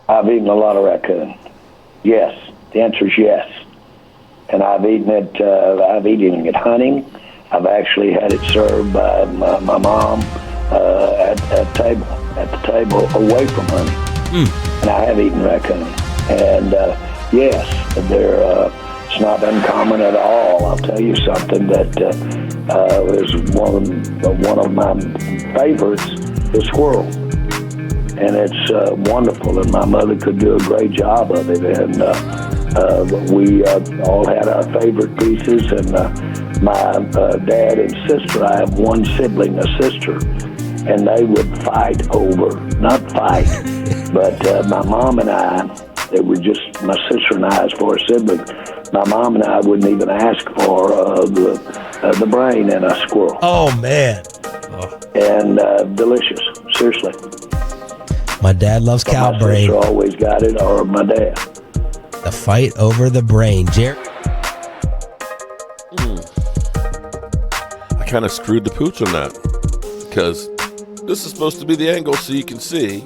I've eaten a lot of raccoon. Yes. The answer is yes. And I've eaten it hunting. I've actually had it served by my mom at the table away from hunting. And I have eaten raccoon. And yes, it's not uncommon at all. I'll tell you something that is one of my favorites is squirrel. And it's wonderful, and my mother could do a great job of it. And we all had our favorite pieces, and my dad and sister, I have one sibling, a sister, and they would fight over, not fight, but my mom and I, they were just my sister and I as far as siblings. My mom and I wouldn't even ask for the brain in a squirrel. Oh, man. Oh. And delicious, seriously. My dad loves cow brain. My sister always got it, or my dad. The fight over the brain. Jerry? I kind of screwed the pooch on that because this is supposed to be the angle so you can see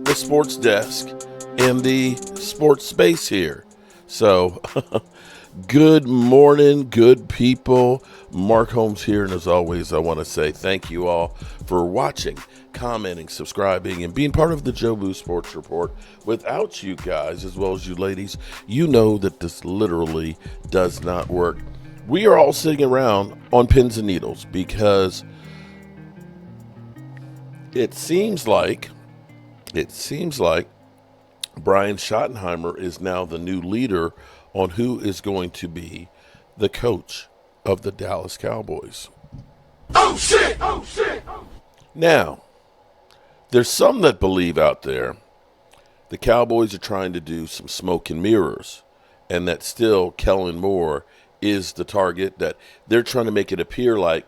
the sports desk and the sports space here. So, good morning, good people. Mark Holmes here, and as always, I want to say thank you all for watching, commenting, subscribing, and being part of the Joe Boo Sports Report. Without you guys, as well as you ladies, you know that this literally does not work. We are all sitting around on pins and needles because it seems like Brian Schottenheimer is now the new leader on who is going to be the coach of the Dallas Cowboys. Oh, shit! Oh, shit! Now, there's some that believe out there the Cowboys are trying to do some smoke and mirrors, and that still Kellen Moore is the target, that they're trying to make it appear like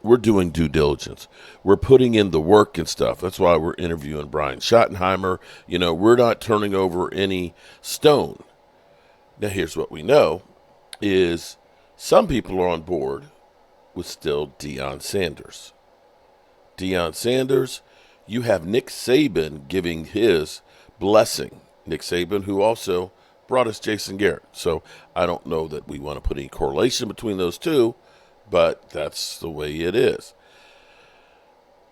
we're doing due diligence. We're putting in the work and stuff. That's why we're interviewing Brian Schottenheimer. You know, we're not turning over any stone. Now, here's what we know is some people are on board with still Deion Sanders. Deion Sanders, you have Nick Saban giving his blessing. Nick Saban, who also brought us Jason Garrett. So I don't know that we want to put any correlation between those two, but that's the way it is.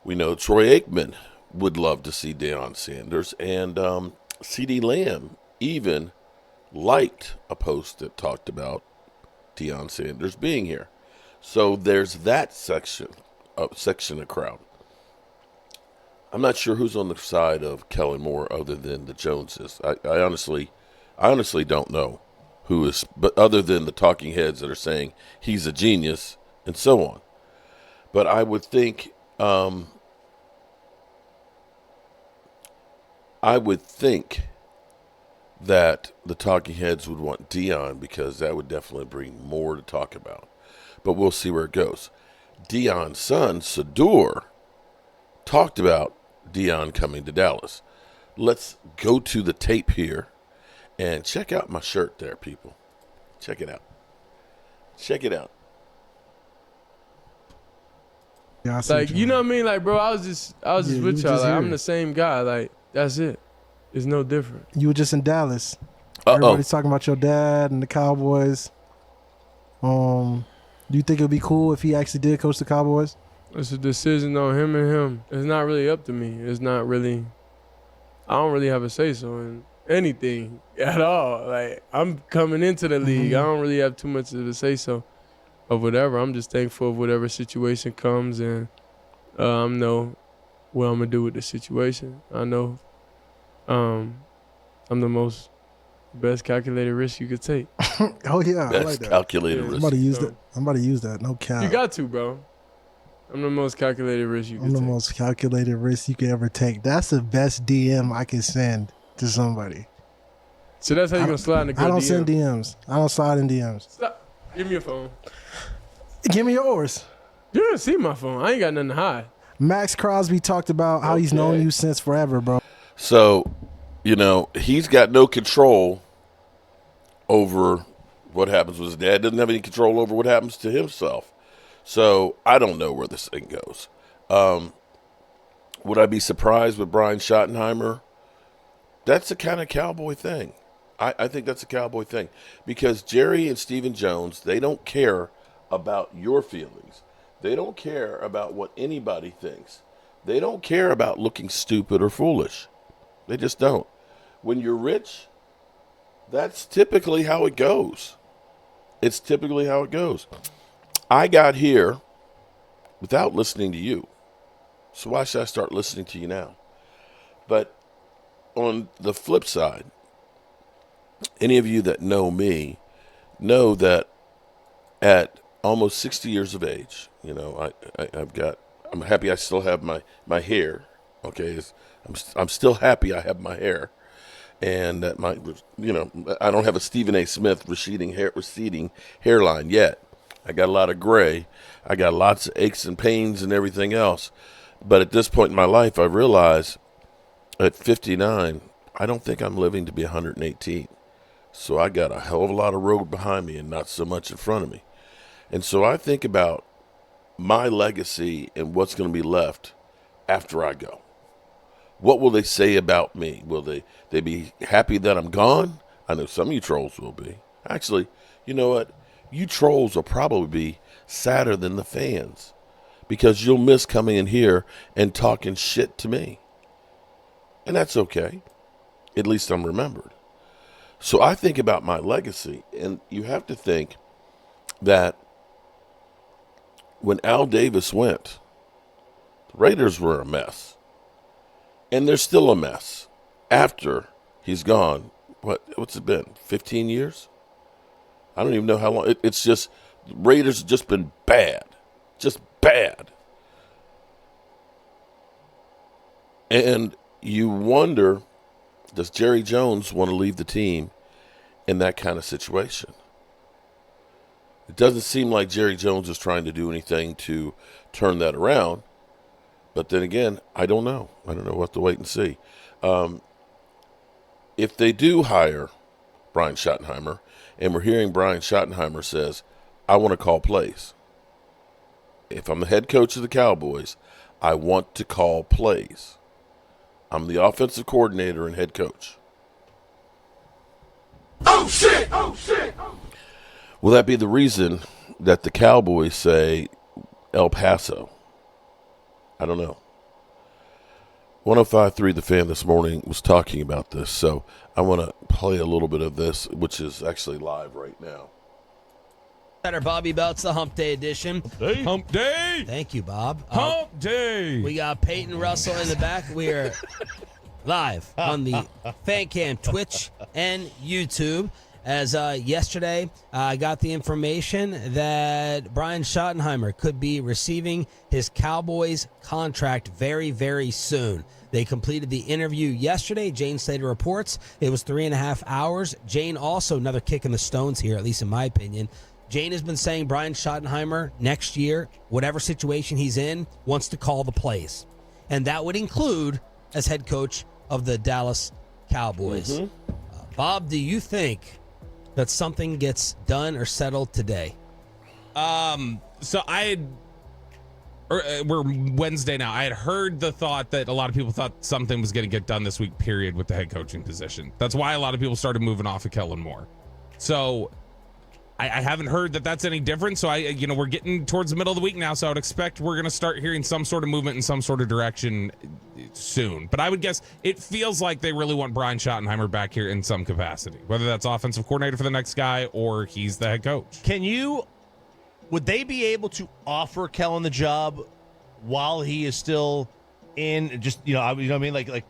We know Troy Aikman would love to see Deion Sanders, and C.D. Lamb even liked a post that talked about Deion Sanders being here. So there's that section of crowd. I'm not sure who's on the side of Kellen Moore other than the Joneses. I honestly don't know who is, but other than the talking heads that are saying he's a genius and so on. But I would think that the talking heads would want Deion because that would definitely bring more to talk about. But we'll see where it goes. Deion's son, Shedeur, talked about Deion coming to Dallas. Let's go to the tape here and check out my shirt there, people. Check it out. Check it out. Yeah, like, you know what I mean? Like, bro, I was just with y'all. Like, I'm the same guy. Like, that's it. It's no different. You were just in Dallas. Everybody's talking about your dad and the Cowboys. Do you think it would be cool if he actually did coach the Cowboys? It's a decision on him and him. It's not really up to me. It's not really. I don't really have a say-so in anything at all. Like, I'm coming into the league. I don't really have too much of a say-so of whatever. I'm just thankful of whatever situation comes, and I know what I'm going to do with the situation. I know I'm the best calculated risk you could take. Oh, yeah. Best I like that. Calculated risk. I'm about to use that. No cap. You got to, bro. I'm the most calculated risk you can take. I'm the most calculated risk you can ever take. That's the best DM I can send to somebody. So that's how you're going to slide in the good I don't DM. send DMs. I don't slide in DMs. Stop. Give me your phone. Give me yours. You don't see my phone. I ain't got nothing to hide. Max Crosby talked about how he's known you since forever, bro. So, you know, he's got no control over what happens with his dad. Doesn't have any control over what happens to himself. So I don't know where this thing goes. Would I be surprised with Brian Schottenheimer that's a kind of Cowboy thing. I think that's a Cowboy thing because Jerry and Stephen Jones, they don't care about your feelings. They don't care about what anybody thinks. They don't care about looking stupid or foolish. They just don't. When you're rich, that's typically how it goes. It's typically how it goes. I got here without listening to you. So why should I start listening to you now? But on the flip side, any of you that know me know that at almost 60 years of age, I'm happy I still have my hair. Okay, I'm still happy I have my hair, and that I don't have a Stephen A. Smith receding hairline yet. I got a lot of gray. I got lots of aches and pains and everything else. But at this point in my life, I realize at 59, I don't think I'm living to be 118. So I got a hell of a lot of road behind me and not so much in front of me. And so I think about my legacy and what's going to be left after I go. What will they say about me? Will they be happy that I'm gone? I know some of you trolls will be. Actually, you know what? You trolls will probably be sadder than the fans because you'll miss coming in here and talking shit to me. And that's okay. At least I'm remembered. So I think about my legacy, and you have to think that when Al Davis went, the Raiders were a mess. And they're still a mess after he's gone. What's it been, 15 years? I don't even know how long. It's just, the Raiders have just been bad. Just bad. And you wonder, does Jerry Jones want to leave the team in that kind of situation? It doesn't seem like Jerry Jones is trying to do anything to turn that around. But then again, I don't know. I don't know. We'll have to wait and see. If they do hire Brian Schottenheimer, and we're hearing Brian Schottenheimer says, I want to call plays. If I'm the head coach of the Cowboys, I want to call plays. I'm the offensive coordinator and head coach. Oh, shit! Oh, shit! Will that be the reason that the Cowboys say El Paso? I don't know. 105.3 The Fan this morning was talking about this, so I want to play a little bit of this, which is actually live right now. Better Bobby Belts, the Hump Day edition. Hump Day! Thank you, Bob. Hump Day! We got Peyton Russell in the back. We are live on the Fan Cam Twitch and YouTube. As yesterday, I got the information that Brian Schottenheimer could be receiving his Cowboys contract very, very soon. They completed the interview yesterday. Jane Slater reports it was 3.5 hours. Jane also, another kick in the stones here, at least in my opinion. Jane has been saying Brian Schottenheimer next year, whatever situation he's in, wants to call the plays. And that would include as head coach of the Dallas Cowboys. Mm-hmm. Bob, do you think that something gets done or settled today? So we're Wednesday now. I had heard the thought that a lot of people thought something was going to get done this week, period, with the head coaching position. That's why a lot of people started moving off of Kellen Moore. So I haven't heard that that's any different. So we're getting towards the middle of the week now. So I would expect we're going to start hearing some sort of movement in some sort of direction soon. But I would guess it feels like they really want Brian Schottenheimer back here in some capacity, whether that's offensive coordinator for the next guy or he's the head coach. Would they be able to offer Kellen the job while he is still in? Just you know what I mean, like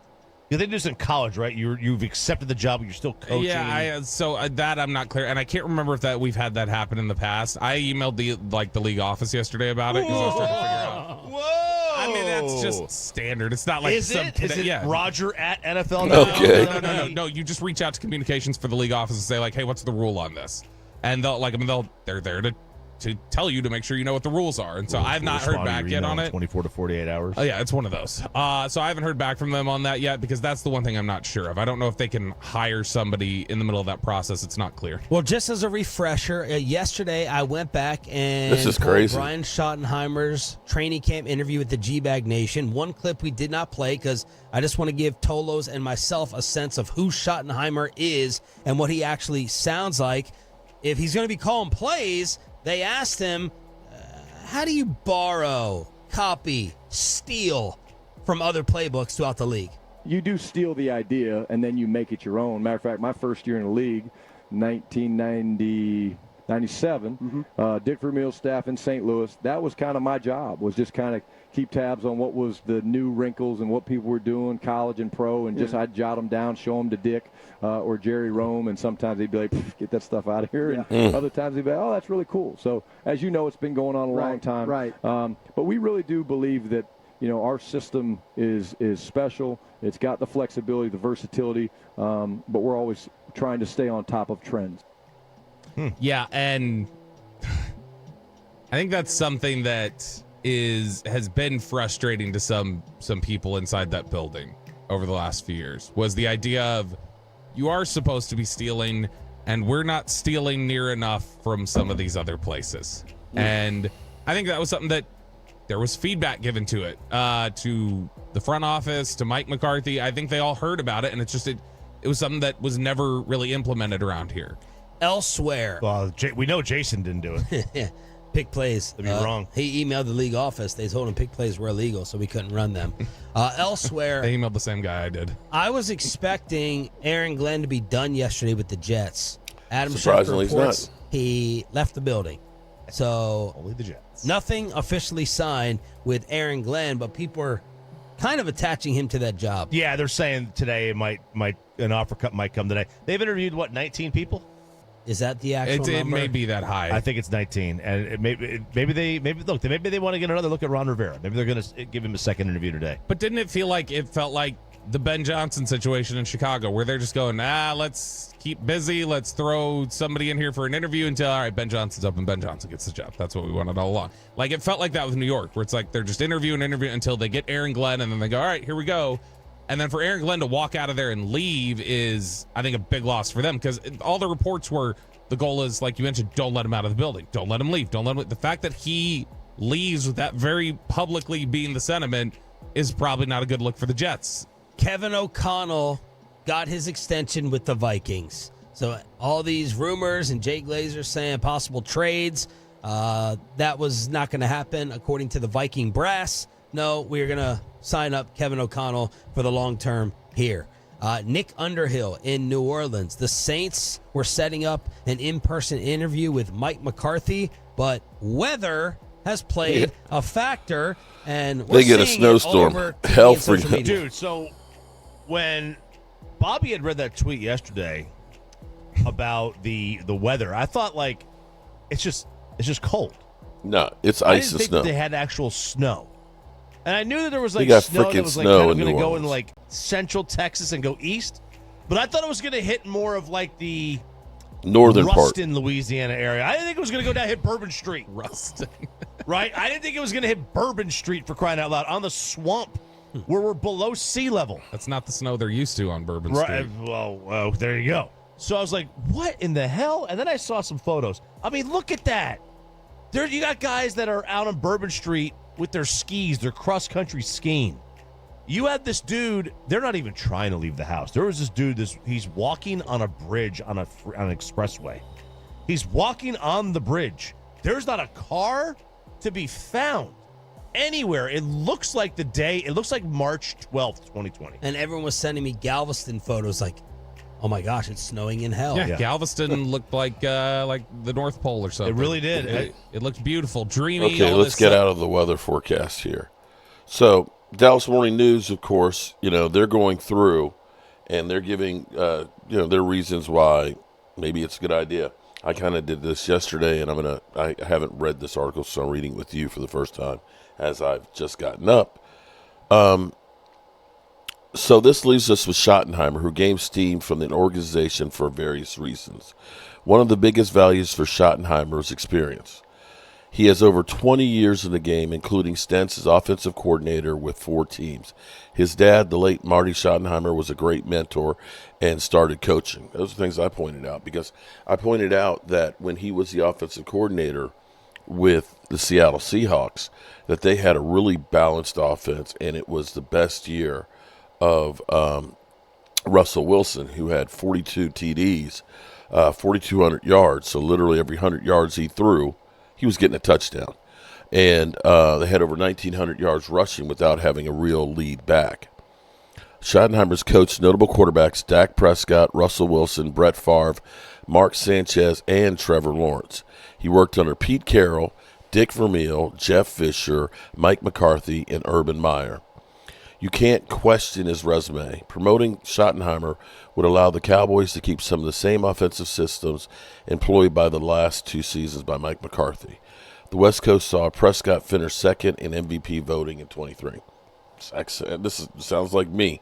they do this in college, right? You've accepted the job, but you're still coaching. Yeah, that I'm not clear, and I can't remember if we've had that happen in the past. I emailed the league office yesterday about it because I was trying to figure out. Whoa! I mean, that's just standard. It's not like is it yeah. Roger at NFL? Okay. No. You just reach out to communications for the league office and say like, hey, what's the rule on this? And they're there to to tell you to make sure you know what the rules are. And so I've not heard back yet on it. 24 to 48 hours. Oh, yeah, it's one of those. So I haven't heard back from them on that yet because that's the one thing I'm not sure of. I don't know if they can hire somebody in the middle of that process. It's not clear. Well, just as a refresher, yesterday I went back and This is crazy. Brian Schottenheimer's training camp interview with the G-Bag Nation. One clip we did not play because I just want to give Tolos and myself a sense of who Schottenheimer is and what he actually sounds like. If he's going to be calling plays, they asked him, how do you borrow, copy, steal from other playbooks throughout the league? You do steal the idea, and then you make it your own. Matter of fact, my first year in the league, 1997, Dick Vermeil's staff in St. Louis, that was kind of my job, was just kind of keep tabs on what was the new wrinkles and what people were doing, college and pro, and just I'd jot them down, show them to Dick or Jerry Rome, and sometimes they'd be like, get that stuff out of here, and other times they'd be like, oh, that's really cool. So, as you know, it's been going on a long time. Right. But we really do believe that, our system is special. It's got the flexibility, the versatility, but we're always trying to stay on top of trends. Yeah, and I think that's something that has been frustrating to some people inside that building over the last few years, was the idea of you are supposed to be stealing, and we're not stealing near enough from some of these other places. And I think that was something that there was feedback given to it, to the front office, to Mike McCarthy. I think they all heard about it, and it's just it was something that was never really implemented around here. Elsewhere. Well, we know Jason didn't do it. Pick plays. That'd be wrong. He emailed the league office. They told him pick plays were illegal, so we couldn't run them. Elsewhere. They emailed the same guy I did. I was expecting Aaron Glenn to be done yesterday with the Jets. Adam Surprisingly, Schefter he's reports not. he left the building. So Only the Jets. nothing officially signed with Aaron Glenn, but people are kind of attaching him to that job. Yeah, they're saying today an offer might come today. They've interviewed 19 people. Is that the actual It number? may be that high. I think it's 19, and maybe they want to get another look at Ron Rivera. Maybe they're going to give him a second interview today. But didn't it felt like the Ben Johnson situation in Chicago, where they're just going, let's keep busy, let's throw somebody in here for an interview until, all right, Ben Johnson's up and Ben Johnson gets the job. That's what we wanted all along. Like, it felt like that with New York, where it's like they're just interview until they get Aaron Glenn, and then they go, all right, here we go. And then for Aaron Glenn to walk out of there and leave is, I think, a big loss for them, because all the reports were, the goal is, like you mentioned, don't let him out of the building. Don't let him leave. Don't let him leave. The fact that he leaves with that very publicly being the sentiment is probably not a good look for the Jets. Kevin O'Connell got his extension with the Vikings. So all these rumors and Jay Glazer saying possible trades, that was not going to happen according to the Viking brass. No, we're going to sign up Kevin O'Connell for the long term here. Nick Underhill in New Orleans. The Saints were setting up an in-person interview with Mike McCarthy, but weather has played a factor, and we're They get a seeing snowstorm. it over TV Hell and social freaking- media. Dude, so when Bobby had read that tweet yesterday about the weather, I thought, like, it's just cold. No, it's I ice didn't and think snow. they had actual snow. And I knew that there was They like got snow that frickin' was like snow kind of in going to New go Orleans. in like central Texas and go east. But I thought it was going to hit more of like the Northern part. Ruston, Louisiana area. I didn't think it was going to go down hit Bourbon Street. Ruston. Right? I didn't think it was going to hit Bourbon Street, for crying out loud, on the swamp where we're below sea level. That's not the snow they're used to on Bourbon Right. Street. Well, there you go. So I was like, what in the hell? And then I saw some photos. I mean, look at that. There, you got guys that are out on Bourbon Street with their skis, their cross-country skiing. You had this dude, they're not even trying to leave the house. There was this dude, he's walking on a bridge on an expressway. He's walking on the bridge. There's not a car to be found anywhere. It looks like March 12th, 2020. And everyone was sending me Galveston photos like, oh my gosh, it's snowing in hell. Yeah, Galveston looked like the North Pole or something. It really did. It looked beautiful, dreamy. Okay, all let's this get stuff. out of the weather forecast here. So, Dallas Morning News, of course, they're going through and they're giving, their reasons why maybe it's a good idea. I kind of did this yesterday, and I haven't read this article, so I'm reading with you for the first time as I've just gotten up. So this leaves us with Schottenheimer, who gained steam from the organization for various reasons. One of the biggest values for Schottenheimer is experience. He has over 20 years in the game, including stints as offensive coordinator with 4 teams. His dad, the late Marty Schottenheimer, was a great mentor and started coaching. Those are things I pointed out, because I pointed out that when he was the offensive coordinator with the Seattle Seahawks, that they had a really balanced offense, and it was the best year of Russell Wilson, who had 42 TDs, 4,200 yards. So literally every 100 yards he threw, he was getting a touchdown. And they had over 1,900 yards rushing without having a real lead back. Schottenheimer's coached notable quarterbacks Dak Prescott, Russell Wilson, Brett Favre, Mark Sanchez, and Trevor Lawrence. He worked under Pete Carroll, Dick Vermeil, Jeff Fisher, Mike McCarthy, and Urban Meyer. You can't question his resume. Promoting Schottenheimer would allow the Cowboys to keep some of the same offensive systems employed by the last 2 seasons by Mike McCarthy. The West Coast saw Prescott finish second in MVP voting in 23. Sounds like me.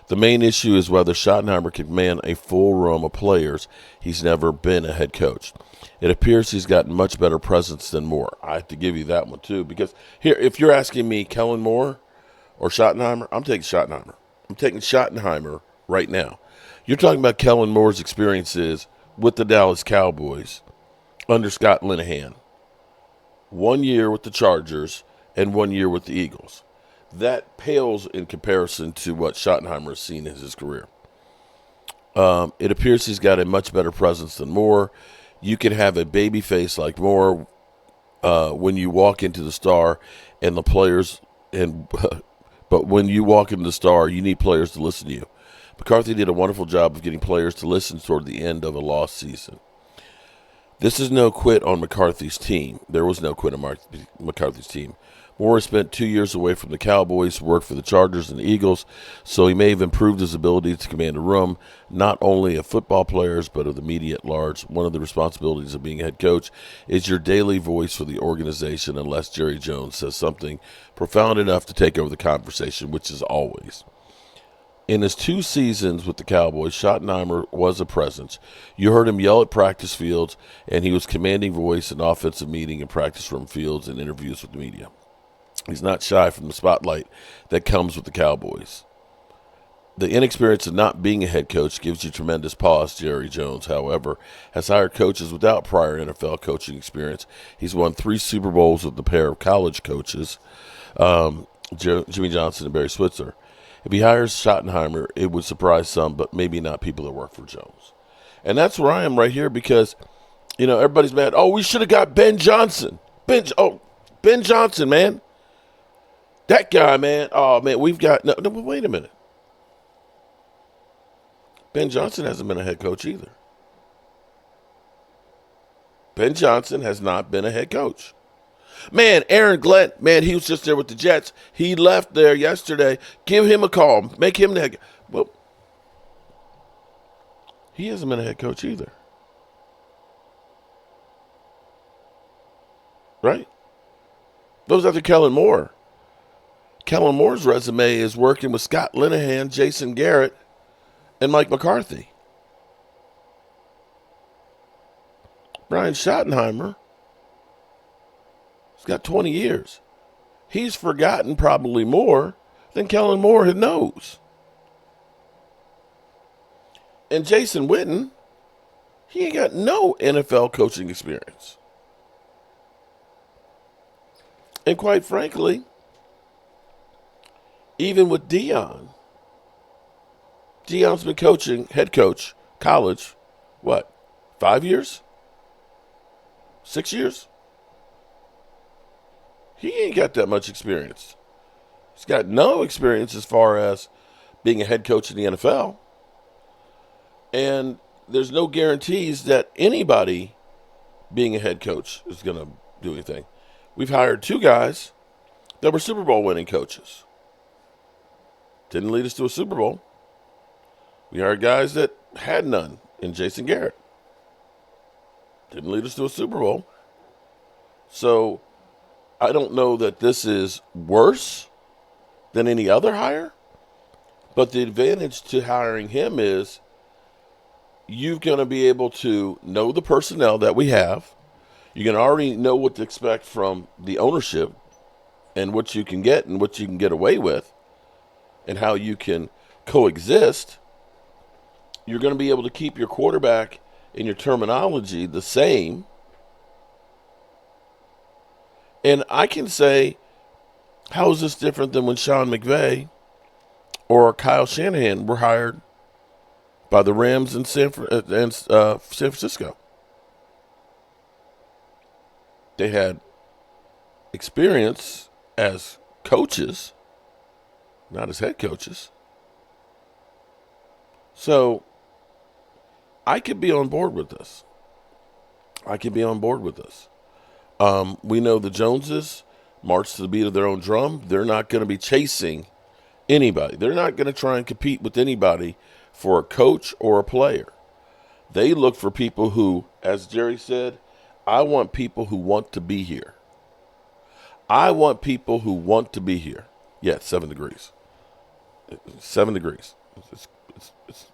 The main issue is whether Schottenheimer can command a full room of players. He's never been a head coach. It appears he's gotten much better presence than Moore. I have to give you that one too, because here, if you're asking me Kellen Moore or Schottenheimer, I'm taking Schottenheimer. I'm taking Schottenheimer right now. You're talking about Kellen Moore's experiences with the Dallas Cowboys under Scott Linehan. 1 year with the Chargers and 1 year with the Eagles. That pales in comparison to what Schottenheimer has seen in his career. It appears he's got a much better presence than Moore. You can have a baby face like Moore when you walk into the Star, and the players but when you walk into the Star, you need players to listen to you. McCarthy did a wonderful job of getting players to listen toward the end of a lost season. This is no quit on McCarthy's team. There was no quit on McCarthy's team. Moore spent 2 years away from the Cowboys, worked for the Chargers and the Eagles, so he may have improved his ability to command a room, not only of football players, but of the media at large. One of the responsibilities of being a head coach is your daily voice for the organization, unless Jerry Jones says something profound enough to take over the conversation, which is always. In his 2 seasons with the Cowboys, Schottenheimer was a presence. You heard him yell at practice fields, and he was commanding voice in offensive meeting and practice room fields and interviews with the media. He's not shy from the spotlight that comes with the Cowboys. The inexperience of not being a head coach gives you tremendous pause. Jerry Jones, however, has hired coaches without prior NFL coaching experience. He's won 3 Super Bowls with a pair of college coaches, Jimmy Johnson and Barry Switzer. If he hires Schottenheimer, it would surprise some, but maybe not people that work for Jones. And that's where I am right here, because, everybody's mad. Oh, we should have got Ben Johnson. Ben Johnson, man. That guy, man. Oh, man, we've got – no, wait a minute. Ben Johnson hasn't been a head coach either. Ben Johnson has not been a head coach. Man, Aaron Glenn, man, he was just there with the Jets. He left there yesterday. Give him a call. Make him the head coach. Well, he hasn't been a head coach either. Right? Those after Kellen Moore. Kellen Moore's resume is working with Scott Linehan, Jason Garrett, and Mike McCarthy. Brian Schottenheimer, he's got 20 years. He's forgotten probably more than Kellen Moore knows. And Jason Witten, he ain't got no NFL coaching experience. And quite frankly, even with Deion, Deion's been coaching, head coach, college, 5 years? 6 years? He ain't got that much experience. He's got no experience as far as being a head coach in the NFL. And there's no guarantees that anybody being a head coach is going to do anything. We've hired 2 guys that were Super Bowl winning coaches. Didn't lead us to a Super Bowl. We hired guys that had none in Jason Garrett. Didn't lead us to a Super Bowl. So I don't know that this is worse than any other hire, but the advantage to hiring him is you're going to be able to know the personnel that we have. You can already know what to expect from the ownership and what you can get and what you can get away with and how you can coexist. You're going to be able to keep your quarterback and your terminology the same. And I can say, how is this different than when Sean McVay or Kyle Shanahan were hired by the Rams in San Francisco? They had experience as coaches, not as head coaches. So I could be on board with this. We know the Joneses march to the beat of their own drum. They're not going to be chasing anybody. They're not going to try and compete with anybody for a coach or a player. They look for people who, as Jerry said, I want people who want to be here. I want people who want to be here. Yeah, 7 degrees. 7 degrees.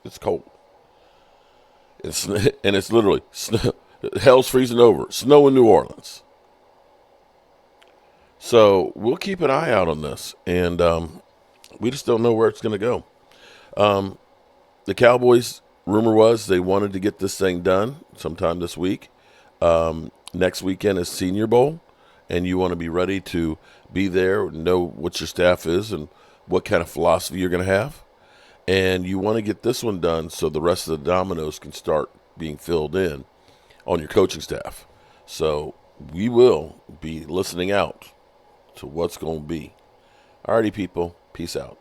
It's cold. And it's literally snow. Hell's freezing over. Snow in New Orleans. So we'll keep an eye out on this, and we just don't know where it's going to go. The Cowboys, rumor was they wanted to get this thing done sometime this week. Next weekend is Senior Bowl, and you want to be ready to be there, know what your staff is and what kind of philosophy you're going to have. And you want to get this one done so the rest of the dominoes can start being filled in on your coaching staff. So we will be listening out to what's going to be. Alrighty, people. Peace out.